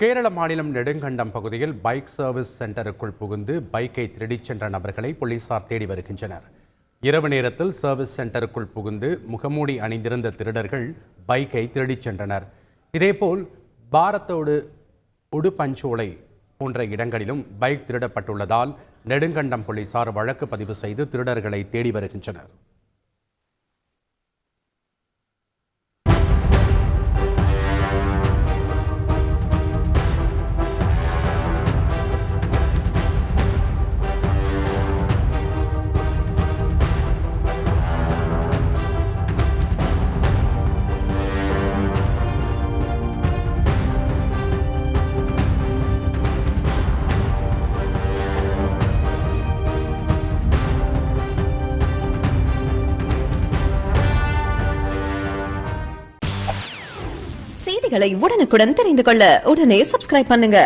கேரள மாநிலம் நெடுங்கண்டம் பகுதியில் bike service சென்டருக்குள் புகுந்து பைக்கை திருடிச் சென்ற நபர்களை போலீசார் தேடி வருகின்றனர். இரவு நேரத்தில் சர்வீஸ் சென்டருக்குள் புகுந்து முகமூடி அணிந்திருந்த திருடர்கள் பைக்கை திருடிச் சென்றனர். இதேபோல் பாரத்தோடு உடுப்பஞ்சோலை போன்ற இடங்களிலும் பைக் திருடப்பட்டுள்ளதால் நெடுங்கண்டம் போலீசார் வழக்கு பதிவு செய்து திருடர்களை தேடி வருகின்றனர். செய்திகளை உடனுக்குடன் தெரிந்து கொள்ள உடனே சப்ஸ்கிரைப் பண்ணுங்க.